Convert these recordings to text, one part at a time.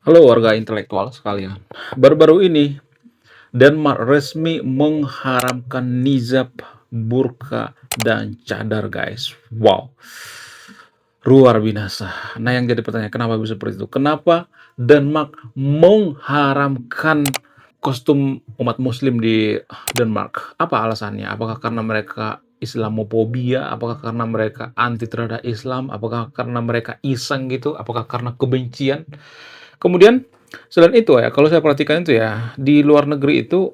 Halo warga intelektual sekalian. Baru-baru ini, Denmark resmi mengharamkan nizab, burka, dan cadar, guys. Wow, luar binasa. Nah, yang jadi pertanyaan, kenapa bisa seperti itu? Kenapa Denmark mengharamkan kostum umat muslim di Denmark? Apa alasannya? Apakah karena mereka Islamophobia? Apakah karena mereka anti terhadap Islam? Apakah karena mereka iseng gitu? Apakah karena kebencian? Kemudian selain itu ya, kalau saya perhatikan itu ya, di luar negeri itu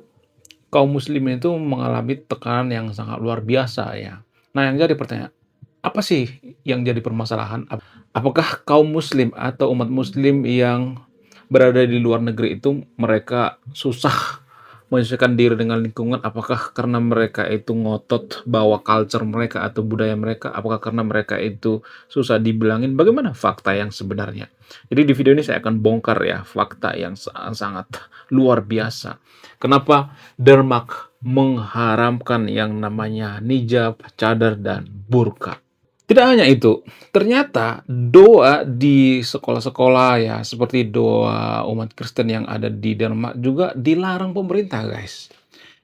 kaum muslimin itu mengalami tekanan yang sangat luar biasa ya. Nah, yang jadi pertanyaan, apa sih yang jadi permasalahan? Apakah kaum muslim atau umat muslim yang berada di luar negeri itu mereka susah menyesuaikan diri dengan lingkungan? Apakah karena mereka itu ngotot bawa culture mereka atau budaya mereka? Apakah karena mereka itu susah dibilangin? Bagaimana fakta yang sebenarnya? Jadi di video ini saya akan bongkar ya fakta yang sangat luar biasa. Kenapa Denmark mengharamkan yang namanya hijab, cadar, dan burka? Tidak hanya itu, ternyata doa di sekolah-sekolah ya, seperti doa umat Kristen yang ada di Denmark juga dilarang pemerintah, guys.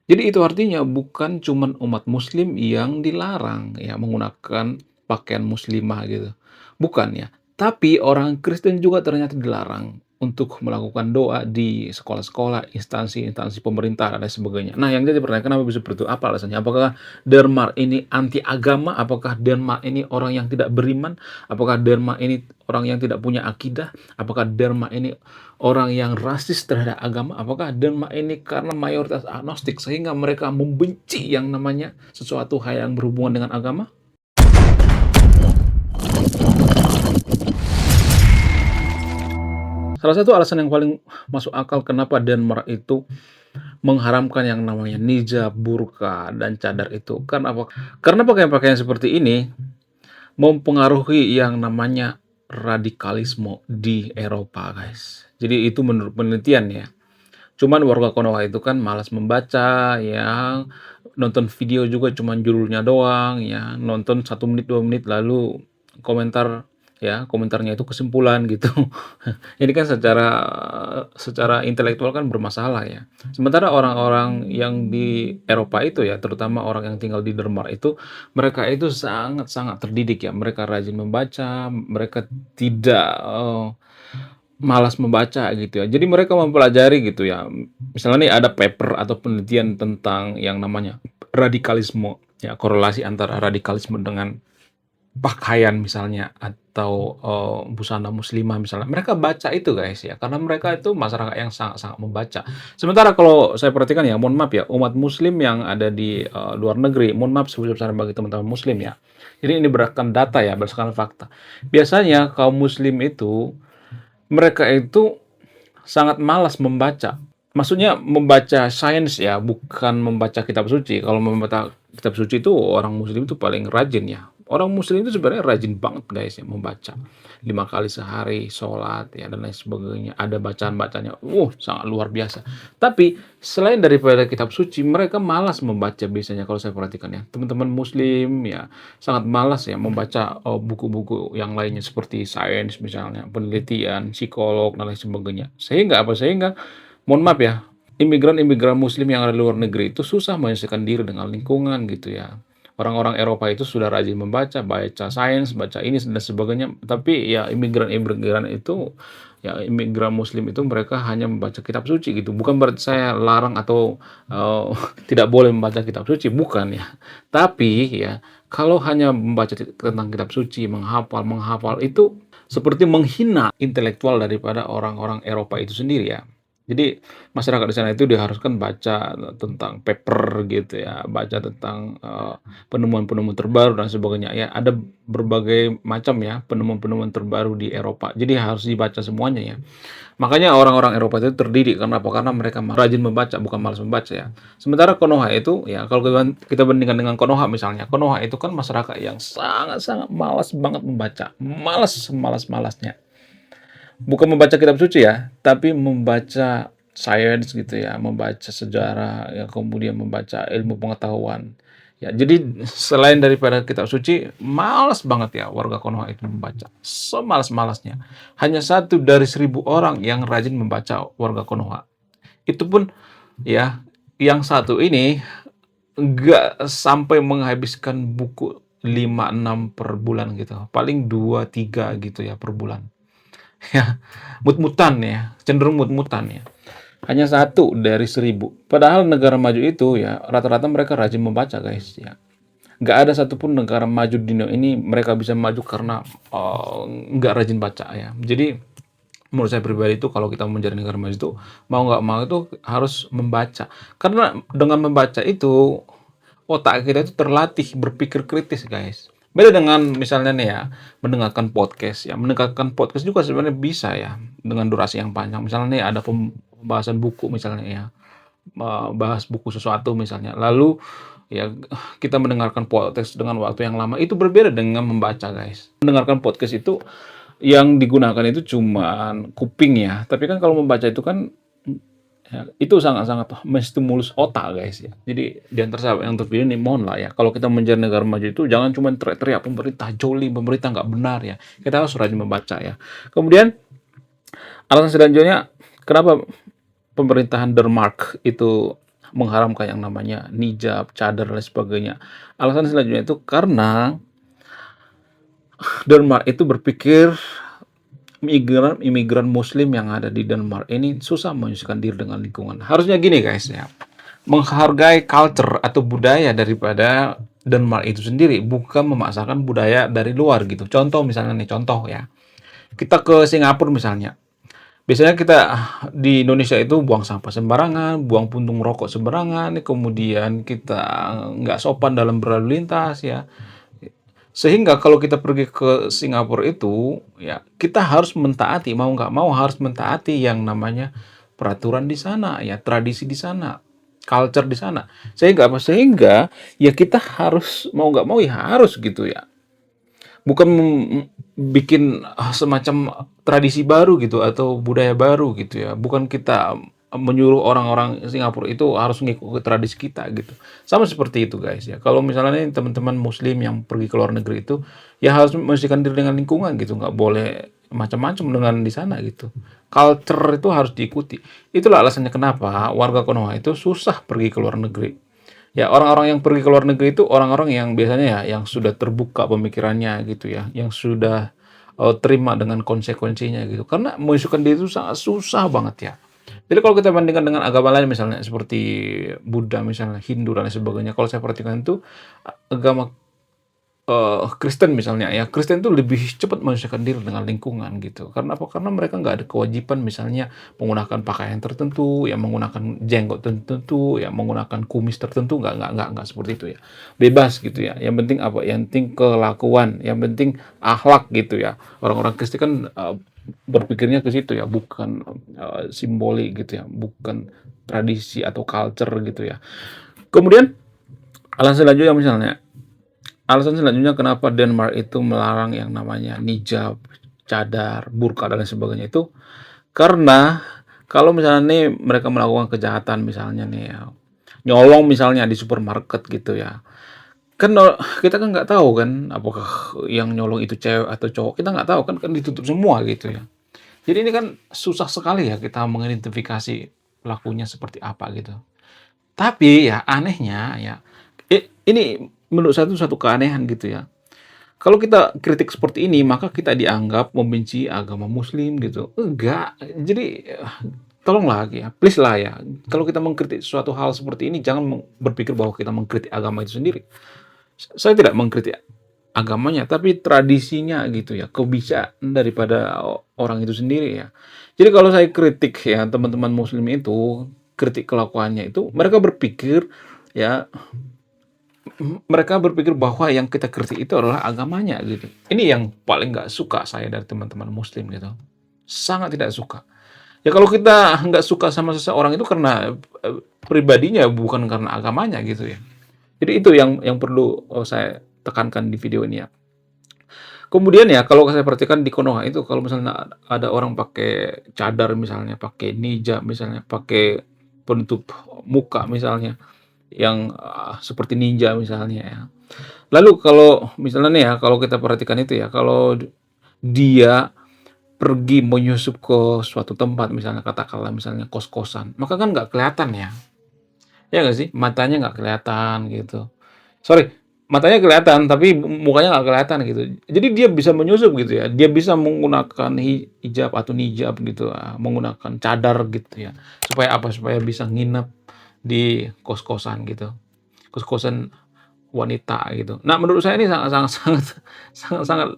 Jadi itu artinya bukan cuman umat muslim yang dilarang ya menggunakan pakaian muslimah gitu. Bukan ya. Tapi orang Kristen juga ternyata dilarang untuk melakukan doa di sekolah-sekolah, instansi-instansi pemerintah dan lain sebagainya. Nah, yang jadi pertanyaan, kenapa bisa seperti itu? Apa alasannya? Apakah Denmark ini anti agama? Apakah Denmark ini orang yang tidak beriman? Apakah Denmark ini orang yang tidak punya akidah? Apakah Denmark ini orang yang rasis terhadap agama? Apakah Denmark ini karena mayoritas agnostik sehingga mereka membenci yang namanya sesuatu hal yang berhubungan dengan agama? Salah satu alasan yang paling masuk akal kenapa Denmark itu mengharamkan yang namanya hijab, burka, dan cadar itu. Karena apa? Karena pakaian-pakaian seperti ini mempengaruhi yang namanya radikalisme di Eropa, guys. Jadi itu menurut penelitian ya. Cuman warga Konoha itu kan malas membaca, ya, nonton video juga cuman judulnya doang, ya, nonton 1 menit, 2 menit, lalu komentar, ya, komentarnya itu kesimpulan gitu. Ini kan secara secara intelektual kan bermasalah ya. Sementara orang-orang yang di Eropa itu ya, terutama orang yang tinggal di Denmark itu, mereka itu sangat-sangat terdidik ya, mereka rajin membaca, mereka tidak, malas membaca gitu ya. Jadi mereka mempelajari gitu ya. Misalnya nih ada paper atau penelitian tentang yang namanya radikalisme, ya korelasi antara radikalisme dengan pakaian misalnya atau, busana muslimah misalnya. Mereka baca itu guys ya, karena mereka itu masyarakat yang sangat-sangat membaca. Sementara kalau saya perhatikan ya, mohon maaf ya, umat muslim yang ada di, luar negeri, mohon maaf sebesar-besarnya bagi teman-teman muslim ya. Jadi ini berdasarkan data ya, berdasarkan fakta. Biasanya kaum muslim itu mereka itu sangat malas membaca. Maksudnya membaca sains ya, bukan membaca kitab suci. Kalau membaca kitab suci itu orang muslim itu paling rajin ya. Orang muslim itu sebenarnya rajin banget guys ya membaca. 5 kali sehari, sholat ya dan lain sebagainya. Ada bacaan-bacanya, sangat luar biasa. Tapi selain daripada kitab suci, mereka malas membaca biasanya kalau saya perhatikan ya. Teman-teman muslim ya sangat malas ya membaca buku-buku yang lainnya seperti sains misalnya, penelitian, psikolog dan lain sebagainya. Sehingga apa? Sehingga mohon maaf ya, imigran-imigran muslim yang ada di luar negeri itu susah menyesuaikan diri dengan lingkungan gitu ya. Orang-orang Eropa itu sudah rajin membaca, baca sains, baca ini dan sebagainya. Tapi ya imigran-imigran itu, ya imigran muslim itu mereka hanya membaca kitab suci gitu. Bukan berarti saya larang atau tidak boleh membaca kitab suci, bukan ya. Tapi ya kalau hanya membaca tentang kitab suci, menghafal itu seperti menghina intelektual daripada orang-orang Eropa itu sendiri ya. Jadi masyarakat di sana itu diharuskan baca tentang paper gitu ya, baca tentang, penemuan-penemuan terbaru dan sebagainya ya. Ada berbagai macam ya penemuan-penemuan terbaru di Eropa, jadi harus dibaca semuanya ya. Makanya orang-orang Eropa itu terdidik, karena apa? Karena mereka rajin membaca, bukan malas membaca ya. Sementara Konoha itu, ya kalau kita bandingkan dengan Konoha misalnya, Konoha itu kan masyarakat yang sangat-sangat malas banget membaca, malas semalas-malasnya. Bukan membaca kitab suci ya, tapi membaca sains gitu ya, membaca sejarah, ya kemudian membaca ilmu pengetahuan. Ya, jadi selain daripada kitab suci, malas banget ya warga Konoha itu membaca. Semalas-malasnya. Hanya 1 dari 1.000 orang yang rajin membaca warga Konoha. Itu pun ya, yang satu ini nggak sampai menghabiskan buku 5-6 per bulan gitu. Paling 2-3 gitu ya per bulan. Ya, mut-mutan ya, cenderung mut-mutan ya. Hanya 1 dari 1.000. Padahal negara maju itu ya rata-rata mereka rajin membaca guys ya. Nggak ada satupun negara maju di dunia ini mereka bisa maju karena nggak rajin baca ya. Jadi menurut saya pribadi itu kalau kita mau menjadi negara maju itu mau nggak mau itu harus membaca. Karena dengan membaca itu otak kita itu terlatih berpikir kritis guys. Beda dengan misalnya nih ya mendengarkan podcast ya. Mendengarkan podcast juga sebenarnya bisa ya dengan durasi yang panjang. Misalnya nih ada pembahasan buku misalnya ya, bahas buku sesuatu misalnya. Lalu ya kita mendengarkan podcast dengan waktu yang lama itu berbeda dengan membaca guys. Mendengarkan podcast itu yang digunakan itu cuman kuping ya. Tapi kan kalau membaca itu kan ya, itu sangat-sangat menstimulus otak guys ya. Jadi di antara sahabat yang terpilih nih mohon lah ya. Kalau kita menjadi negara maju itu jangan cuma teriak-teriak pemerintah jolim, pemerintah nggak benar ya. Kita harus rajin membaca ya. Kemudian alasan selanjutnya kenapa pemerintahan Denmark itu mengharamkan yang namanya hijab, cadar dan sebagainya. Alasan selanjutnya itu karena Denmark itu berpikir imigran Muslim yang ada di Denmark ini susah menyesuaikan diri dengan lingkungan. Harusnya gini guys ya, menghargai culture atau budaya daripada Denmark itu sendiri, bukan memaksakan budaya dari luar gitu. Contoh misalnya nih, contoh ya, kita ke Singapura misalnya. Biasanya kita di Indonesia itu buang sampah sembarangan, buang puntung rokok sembarangan, kemudian kita nggak sopan dalam berlalu lintas ya. Sehingga kalau kita pergi ke Singapura itu, ya kita harus mentaati, mau nggak mau harus mentaati yang namanya peraturan di sana, ya tradisi di sana, culture di sana. Sehingga apa? Sehingga ya kita harus mau nggak mau ya harus gitu ya. Bukan bikin semacam tradisi baru gitu atau budaya baru gitu ya. Bukan kita menyuruh orang-orang Singapura itu harus ngikuti tradisi kita gitu. Sama seperti itu guys ya. Kalau misalnya nih teman-teman Muslim yang pergi ke luar negeri itu ya harus menyesuaikan diri dengan lingkungan gitu. Nggak boleh macam-macam dengan di sana gitu. Culture itu harus diikuti. Itulah alasannya kenapa warga Konoha itu susah pergi ke luar negeri. Ya, orang-orang yang pergi ke luar negeri itu orang-orang yang biasanya ya yang sudah terbuka pemikirannya gitu ya, yang sudah terima dengan konsekuensinya gitu. Karena menunjukkan diri itu sangat susah banget ya. Jadi kalau kita bandingkan dengan agama lain misalnya seperti Buddha misalnya, Hindu dan lain sebagainya, kalau saya perhatikan itu agama Kristen misalnya ya, Kristen itu lebih cepat menyesuaikan diri dengan lingkungan gitu. Karena apa? Karena mereka nggak ada kewajiban misalnya menggunakan pakaian tertentu, ya menggunakan jenggot tertentu, ya menggunakan kumis tertentu, nggak seperti itu ya. Bebas gitu ya. Yang penting apa? Yang penting kelakuan, yang penting akhlak gitu ya. Orang-orang Kristen kan berpikirnya ke situ ya, bukan simbolik gitu ya, bukan tradisi atau culture gitu ya. Kemudian alasan selanjutnya kenapa Denmark itu melarang yang namanya hijab, cadar, burka dan lain sebagainya itu karena kalau misalnya nih mereka melakukan kejahatan misalnya nih ya, nyolong misalnya di supermarket gitu ya. Kan kita kan nggak tahu kan apakah yang nyolong itu cewek atau cowok, kita nggak tahu kan kan ditutup semua gitu ya. Jadi ini kan susah sekali ya kita mengidentifikasi pelakunya seperti apa gitu. Tapi ya anehnya ya, ini menurut saya itu satu keanehan gitu ya. Kalau kita kritik seperti ini, maka kita dianggap membenci agama Muslim gitu. Enggak. Jadi tolonglah ya, please lah ya. Kalau kita mengkritik suatu hal seperti ini, jangan berpikir bahwa kita mengkritik agama itu sendiri. Saya tidak mengkritik agamanya, tapi tradisinya gitu ya, kebiasaan daripada orang itu sendiri ya. Jadi kalau saya kritik ya teman-teman Muslim itu, kritik kelakuannya itu, mereka berpikir bahwa yang kita kritik itu adalah agamanya gitu. Ini yang paling nggak suka saya dari teman-teman Muslim gitu. Sangat tidak suka. Ya kalau kita nggak suka sama seseorang itu karena pribadinya bukan karena agamanya gitu ya. Jadi itu yang perlu saya tekankan di video ini ya. Kemudian ya kalau saya perhatikan di Konoha itu kalau misalnya ada orang pakai cadar misalnya, pakai hijab misalnya, pakai penutup muka misalnya, yang, seperti ninja misalnya ya. Lalu kalau misalnya nih ya, kalau kita perhatikan itu ya, kalau dia pergi menyusup ke suatu tempat, misalnya katakanlah misalnya kos-kosan, maka kan nggak kelihatan ya, ya nggak sih? Matanya nggak kelihatan gitu. Sorry, matanya kelihatan tapi mukanya nggak kelihatan gitu. Jadi dia bisa menyusup gitu ya, dia bisa menggunakan hijab atau nijab gitu, menggunakan cadar gitu ya. Supaya apa? Supaya bisa nginep di kos-kosan gitu, kos-kosan wanita gitu. Nah, menurut saya ini sangat sangat sangat sangat sangat,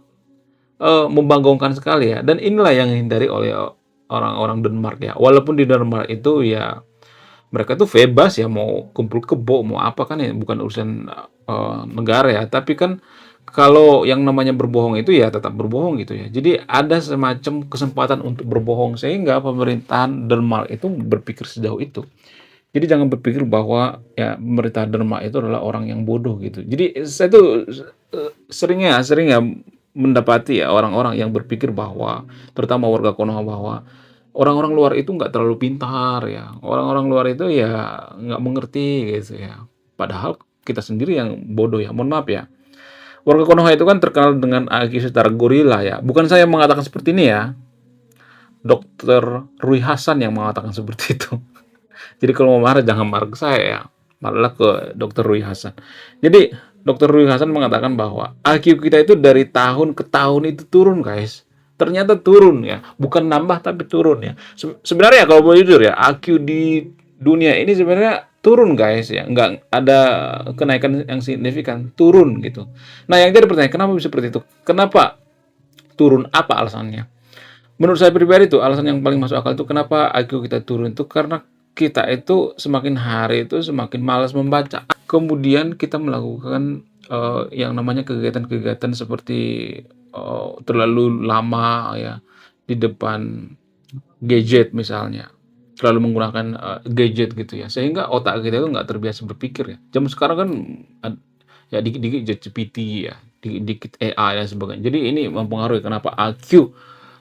membanggakan sekali ya, dan inilah yang dihindari oleh orang-orang Denmark ya. Walaupun di Denmark itu ya mereka tuh bebas ya mau kumpul kebo, mau apa kan ya bukan urusan, negara ya. Tapi kan kalau yang namanya berbohong itu ya tetap berbohong gitu ya. Jadi ada semacam kesempatan untuk berbohong sehingga pemerintahan Denmark itu berpikir sejauh itu. Jadi jangan berpikir bahwa ya pemerintah Denmark itu adalah orang yang bodoh gitu. Jadi saya tuh sering ya mendapati ya orang-orang yang berpikir bahwa terutama warga Konoha bahwa orang-orang luar itu nggak terlalu pintar ya. Orang-orang luar itu ya nggak mengerti gitu ya. Padahal kita sendiri yang bodoh ya. Mohon maaf ya. Warga Konoha itu kan terkenal dengan IQ secara gorila ya. Bukan saya mengatakan seperti ini ya. Dokter Rui Hasan yang mengatakan seperti itu. Jadi kalau mau marah jangan marah ke saya ya, marahlah ke Dokter Rui Hasan. Jadi Dokter Rui Hasan mengatakan bahwa IQ kita itu dari tahun ke tahun itu turun guys. Ternyata turun ya, bukan nambah tapi turun ya. Sebenarnya kalau boleh jujur ya, IQ di dunia ini sebenarnya turun guys ya, nggak ada kenaikan yang signifikan, turun gitu. Nah yang jadi pertanyaan, kenapa bisa seperti itu? Kenapa turun? Apa alasannya? Menurut saya pribadi tuh alasan yang paling masuk akal itu kenapa IQ kita turun itu karena kita itu semakin hari itu semakin malas membaca. Kemudian kita melakukan, yang namanya kegiatan-kegiatan seperti, terlalu lama ya di depan gadget misalnya, selalu menggunakan, gadget gitu ya, sehingga otak kita itu nggak terbiasa berpikir ya. Zaman sekarang kan ya dikit-dikit ChatGPT ya, dikit-dikit AI dan sebagainya. Jadi ini mempengaruhi kenapa IQ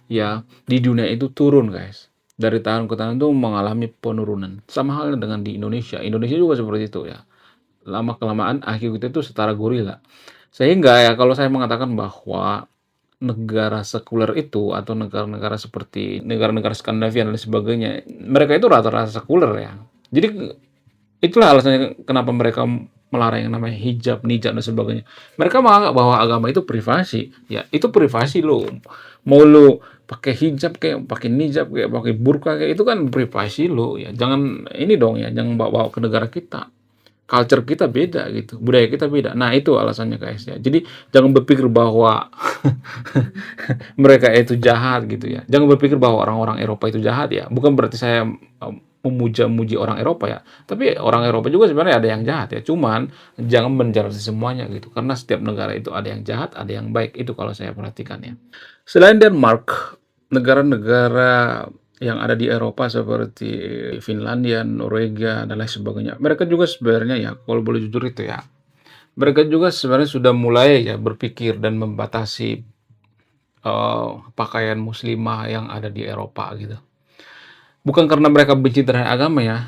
ya di dunia itu turun guys. Dari tahun ke tahun itu mengalami penurunan. Sama halnya dengan di Indonesia. Indonesia juga seperti itu ya. Lama-kelamaan IQ kita itu setara gorila. Sehingga ya kalau saya mengatakan bahwa negara sekuler itu atau negara-negara seperti negara-negara Skandinavia dan sebagainya, mereka itu rata-rata sekuler ya. Jadi itulah alasannya kenapa mereka melarang yang namanya hijab, nijab dan sebagainya. Mereka menganggap bahwa agama itu privasi. Ya, itu privasi lo. Mau lo pakai hijab kayak pakai nijab kayak pakai burka kayak itu kan privasi lo ya. Jangan ini dong ya, jangan bawa-bawa ke negara kita. Culture kita beda gitu, budaya kita beda. Nah, itu alasannya guys ya. Jadi jangan berpikir bahwa mereka itu jahat gitu ya. Jangan berpikir bahwa orang-orang Eropa itu jahat ya. Bukan berarti saya memuja-muji orang Eropa ya. Tapi orang Eropa juga sebenarnya ada yang jahat ya. Cuman jangan menjadi semuanya gitu. Karena setiap negara itu ada yang jahat, ada yang baik. Itu kalau saya perhatikan ya. Selain Denmark, negara-negara yang ada di Eropa seperti Finlandia, Norwegia, dan lain sebagainya. Mereka juga sebenarnya ya, kalau boleh jujur itu ya, mereka juga sebenarnya sudah mulai ya berpikir dan membatasi pakaian muslimah yang ada di Eropa gitu. Bukan karena mereka benci terhadap agama ya.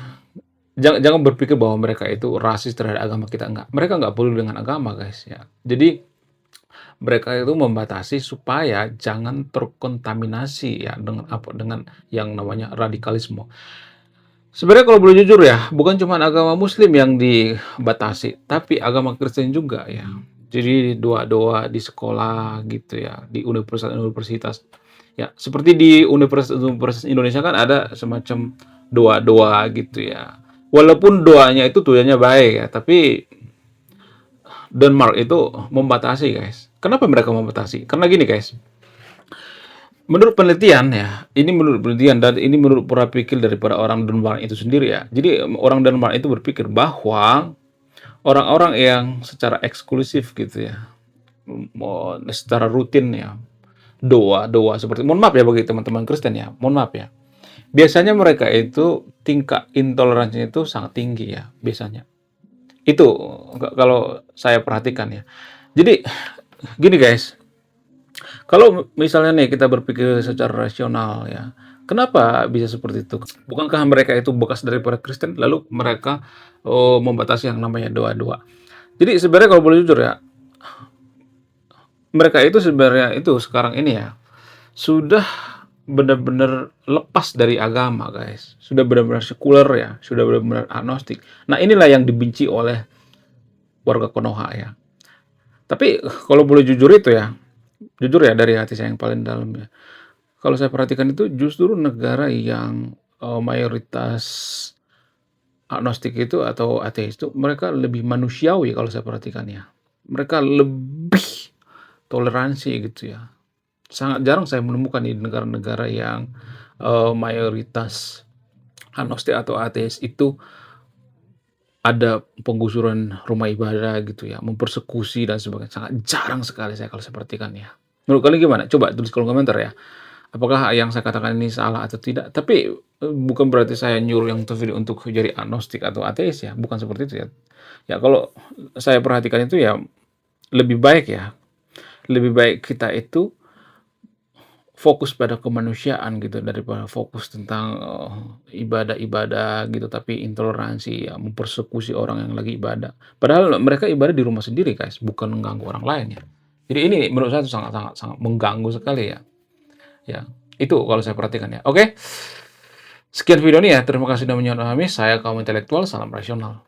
Jangan jangan berpikir bahwa mereka itu rasis terhadap agama kita, enggak. Mereka enggak peduli dengan agama, guys, ya. Jadi mereka itu membatasi supaya jangan terkontaminasi ya dengan apa dengan yang namanya radikalisme. Sebenarnya kalau boleh jujur ya, bukan cuma agama Muslim yang dibatasi, tapi agama Kristen juga ya. Jadi doa-doa di sekolah gitu ya, di universitas-universitas. Ya, seperti di universitas Indonesia kan ada semacam doa-doa gitu ya. Walaupun doanya itu tujuannya baik ya, tapi Denmark itu membatasi guys. Kenapa mereka membatasi? Karena gini guys, menurut penelitian ya, ini menurut penelitian dan ini menurut pola pikir daripada orang Denmark itu sendiri ya. Jadi orang Denmark itu berpikir bahwa orang-orang yang secara eksklusif gitu ya, secara rutin ya, doa-doa seperti, mohon maaf ya bagi teman-teman Kristen ya, mohon maaf ya. Biasanya mereka itu tingkat intoleransinya itu sangat tinggi ya, biasanya. Itu kalau saya perhatikan ya. Jadi gini guys, kalau misalnya nih kita berpikir secara rasional ya, Kenapa bisa seperti itu? Bukankah mereka itu bekas daripada Kristen, lalu mereka, membatasi yang namanya doa-doa. Jadi sebenarnya kalau boleh jujur ya, mereka itu sebenarnya itu sekarang ini ya, sudah benar-benar lepas dari agama, guys. Sudah benar-benar sekuler ya, sudah benar-benar agnostik. Nah, inilah yang dibenci oleh warga Konoha ya. Tapi kalau boleh jujur ya dari hati saya yang paling dalam ya. Kalau saya perhatikan itu justru negara yang mayoritas agnostik itu atau ateis itu mereka lebih manusiawi kalau saya perhatikan ya. Mereka lebih toleransi gitu ya. Sangat jarang saya menemukan di negara-negara yang mayoritas agnostik atau ateis itu ada penggusuran rumah ibadah gitu ya, mempersekusi dan sebagainya. Sangat jarang sekali saya kalau saya perhatikan ya. Menurut kalian gimana? Coba tulis kolom komentar ya. Apakah yang saya katakan ini salah atau tidak? Tapi bukan berarti saya nyuruh yang nonton video untuk jadi agnostik atau ateis ya, bukan seperti itu ya. Ya kalau saya perhatikan itu ya lebih baik ya, lebih baik kita itu fokus pada kemanusiaan gitu daripada fokus tentang ibadah-ibadah gitu, tapi intoleransi ya, mempersekusi orang yang lagi ibadah. Padahal mereka ibadah di rumah sendiri, guys, bukan mengganggu orang lain ya. Jadi ini menurut saya itu sangat sangat sangat mengganggu sekali ya. Ya, itu kalau saya perhatikan ya. Oke, sekian video ini ya. Terima kasih sudah menonton kami. Saya kaum intelektual, salam rasional.